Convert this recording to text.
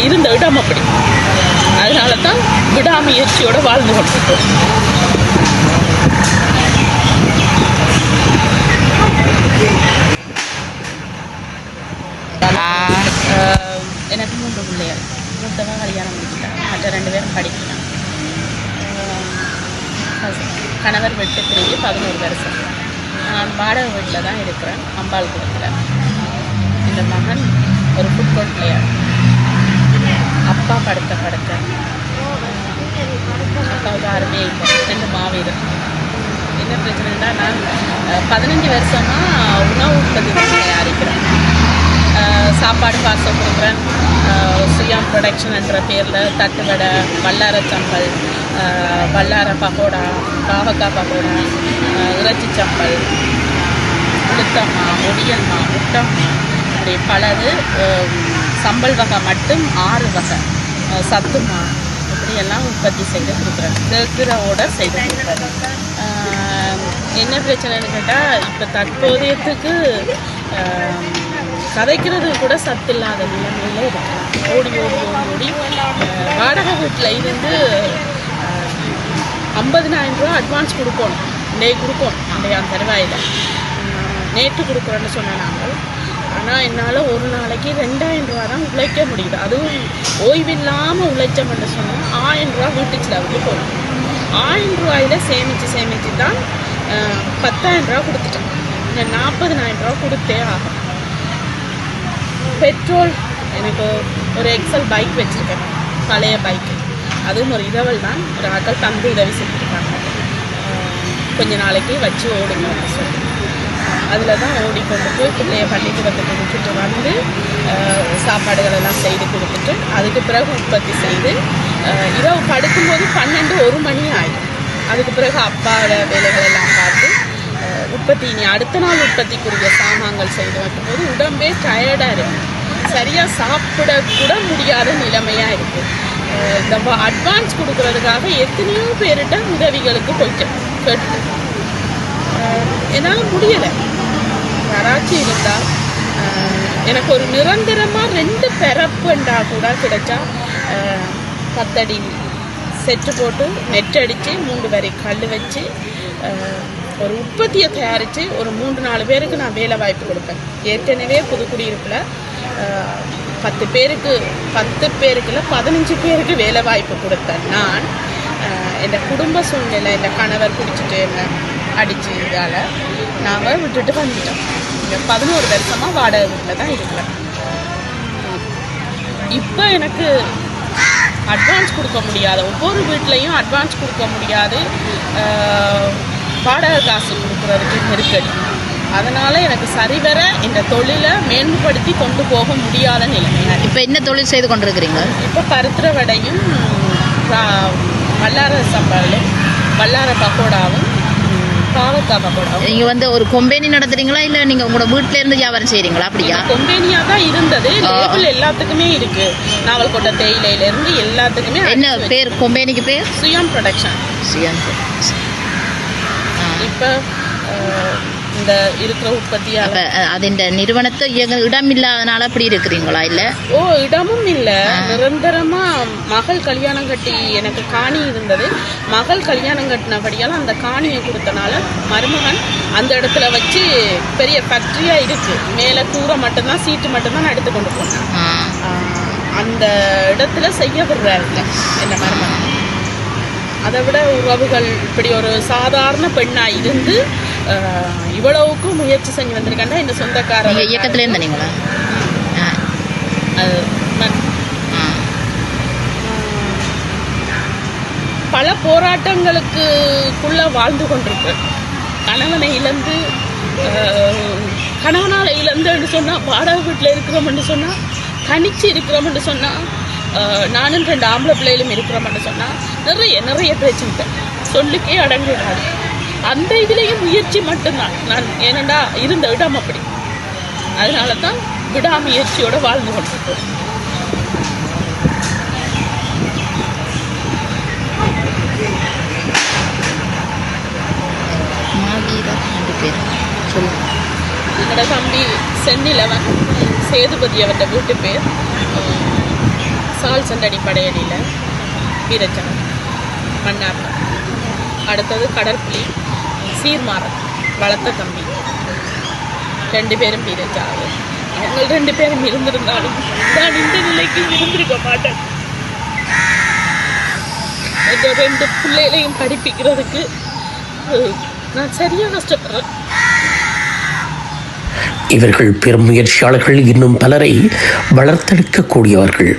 இருந்த இடம் அப்படி. அதனால தான் விடாமுயற்சியோடு வாழ்ந்து கொண்டிருக்கோம். எனக்கு 3 பிள்ளைகள். மூத்தவன் கல்யாணம் முடிச்சுட்டான், மற்ற 2 பேரும் படிக்கிறான். கணவர் வெட்டு பிரிஞ்சு 11 வருஷம். நான் வாடகை வீட்டில் தான் இருக்கிறேன், அம்பாள்புரத்தில். இந்த மகன் ஒரு ஃபுட்பால் பிளேயர். அப்பா படுத்த அப்பாவுக்கு யாருமே இல்லை, 2 மாவீரர். என்ன பிரச்சனைன்னா, நான் 15 வருஷமாக உணவு உற்பத்தி தான் தயாரிக்கிறேன். சாப்பாடு பார்சல் கொடுக்குறேன். சுயம் ப்ரொடக்ஷன் என்ற பேரில் தட்டுவடை, வல்லார சம்பல், வல்லார பகோடா, பாவக்காய் பகோடா, இறைச்சி சம்பல், உளுத்தம்மா, ஒடியல்மா, முட்டம்மா, இப்படி பலது. சம்பல் வகை மட்டும் 6 வகை, சத்துமா, இப்படியெல்லாம் உற்பத்தி செய்து கொடுக்குறேன். கேட்குற ஆர்டர் செய்து கொடுக்குறேன். என்ன பிரச்சனைன்னு கேட்டால், இப்போ தற்போதையத்துக்கு கதைக்கிறது கூட சத்து இல்லாத நிலைமையில் இருக்கிறேன். ஓடி வாடகை வீட்டில் இருந்து 50,000 ரூபா அட்வான்ஸ் கொடுக்கணும். கொடுக்கணும் அந்த தருவாயில். நேற்று கொடுக்குறோன்னு சொன்ன நாங்கள். ஆனால் என்னால் ஒரு நாளைக்கு 2,000 ரூபா தான் உழைக்க முடியுது. அதுவும் ஓய்வில்லாமல் உழைச்சோம்னு சொன்னால் 1000 ரூபா வீட்டு செலவுக்கு போகணும். 1000 ரூபாயில் சேமித்து தான் 10,000 ரூபா கொடுத்துட்டேன். இந்த 40,000 ரூபா கொடுத்தே ஆகும். பெட்ரோல், எனக்கு ஒரு எக்ஸல் பைக் வச்சுருக்கேன், பழைய பைக்கு. அதுவும் ஒரு இரவல் தான். ஒரு ஆட்கள் தந்து உதவி செஞ்சுருக்காங்க. கொஞ்ச நாளைக்கு வச்சு ஓடுங்க சொல்லி அதில் தான் ஓடிக்கொண்டு போய் பிள்ளைய பள்ளிக்கூடத்துக்கு விட்டுட்டு வந்து சாப்பாடுகள் எல்லாம் செய்து கொடுத்துட்டு அதுக்கு பிறகு உற்பத்தி செய்து இரவு படுக்கும்போது 12-1 மணி ஆகிடும். அதுக்கு பிறகு அப்பாவோட வேலைகள் எல்லாம் பார்த்து உற்பத்தி இனி அடுத்த நாள் உற்பத்திக்குரிய சாமான்கள் செய்து வைக்கும்போது உடம்பே டயர்டாக இருக்கும். சரியாக சாப்பிடக்கூட முடியாத நிலைமையாக இருக்குது. இந்த அட்வான்ஸ் கொடுக்கறதுக்காக எத்தனையோ பேர்கிட்ட உதவிகளுக்கு போயிட்டேன் கேட்டு. என்னால் முடியலை. யாராச்சும் இருந்தால் எனக்கு ஒரு நிரந்தரமாக 2 பிறப்புண்டா கூட கிடைச்சா 10 அடி செட்டு போட்டு நெட் அடித்து 3 வரி கல் வச்சு ஒரு உற்பத்தியை தயாரித்து ஒரு 3-4 பேருக்கு நான் வேலை வாய்ப்பு கொடுப்பேன். ஏற்கனவே புதுக்குடியிருப்பில் 10 பேருக்குள்ள 15 பேருக்கு வேலை வாய்ப்பு கொடுத்தேன். நான் என் குடும்ப சூழ்நிலை, இந்த கணவர் பிடிச்சிட்டு என்ன அடித்து இதால் நாங்கள் விட்டுட்டு வந்துட்டோம். இங்கே 11 வருஷமாக வாடகை வீட்டில் தான் இருக்கிறேன். இப்போ எனக்கு அட்வான்ஸ் கொடுக்க முடியாது, ஒவ்வொரு வீட்லேயும் அட்வான்ஸ் கொடுக்க முடியாது. வாடகை காசு கொடுக்குறதுக்கு நெருக்கடி. அதனால் எனக்கு சரிவர இந்த தொழிலை மேன்மைப்படுத்தி கொண்டு போக முடியாத நிலைமை. இப்போ என்ன தொழில் செய்து கொண்டிருக்கிறீங்க? இப்போ பருத்திர வடையும் வல்லார சம்பலும் வல்லார பக்கோடாவும் பாவக்காய் பக்கோடாவும். நீங்கள் வந்து ஒரு கொம்பேனி நடத்துறீங்களா இல்லை நீங்கள் உங்களோட வீட்டில இருந்து வியாபாரம் செய்கிறீங்களா? அப்படியா? கொம்பேனியாக தான் இருந்தது. லேபிள் எல்லாத்துக்குமே இருக்கு. நாவல்கோட்டை தேயிலையிலேருந்து எல்லாத்துக்குமே. என்ன பேர் கொம்பேனிக்கு பேர்? சுயம் ப்ரொடக்ஷன். இப்போ இந்த இருக்கிற உற்பத்தியாக அது நிறுவனத்தை இடம் இல்லாதனால அப்படி இருக்கிறீங்களா? இல்லை, இடமும் இல்லை. நிரந்தரமாக மகள் கல்யாணம் கட்டி எனக்கு காணி இருந்தது. மகள் கல்யாணம் கட்டினபடியால் அந்த காணியை கொடுத்தனால மருமகன் அந்த இடத்துல வச்சு பெரிய ஃபேக்ட்ரியாக இருக்குது. மேலே கூரை மட்டும்தான், சீட்டு மட்டும்தான் நான் எடுத்து கொண்டு போனேன். அந்த இடத்துல செய்ய விடுறாரு என்ன மருமகன். அதை விட உறவுகள் இப்படி ஒரு சாதாரண பெண்ணாக இருந்து இவ்வளவுக்கு முயற்சி செஞ்சு வந்திருக்காண்டா இந்த சொந்தக்காரர் இயக்கத்துல இருந்தீங்களா? பல போராட்டங்களுக்குள்ள வாழ்ந்து கொண்டிருக்கு. கணவனை இழந்து, கணவனால் இழந்துன்னு சொன்னால், வாடகை வீட்டில் இருக்கிறோம்னு சொன்னால், தனிச்சு இருக்கிறோம்னு சொன்னால், நானும் 2 ஆம்பளை பிள்ளைகளும் இருக்கிறோம்னு சொன்னால் நிறைய பிரச்சனை சொல்லுக்கே அடங்கிடாது. அந்த இதுலேயும் முயற்சி மட்டும்தான். நான் ஏனண்டா இருந்த இடம் அப்படி. அதனால தான் விடாமுயற்சியோடு வாழ்ந்து கொண்டிருக்கோம். என்னோட தம்பி சென்னிலவன் சேதுபதி அவர்கிட்ட வீட்டு பேர். சால்ஸ் அண்ட் அடிப்படையடியில் வீரச்சனம் மன்னார். அடுத்தது கடற்புலி சீர்மாறன் வளர்த்த தம்பி 2 பேரும் வீரச்சாவு. அவங்க 2 பேரும் இருந்திருந்தாலும் நான் இந்த நிலைக்கு இருந்திருக்க மாட்டேன். இந்த 2 பிள்ளைகளையும் படிப்பிக்கிறதுக்கு நான் சரியாக கஷ்டப்படுறேன். இவர்கள் பெரும் முயற்சியாளர்கள், இன்னும் பலரை வளர்த்தெடுக்கக்கூடியவர்கள்.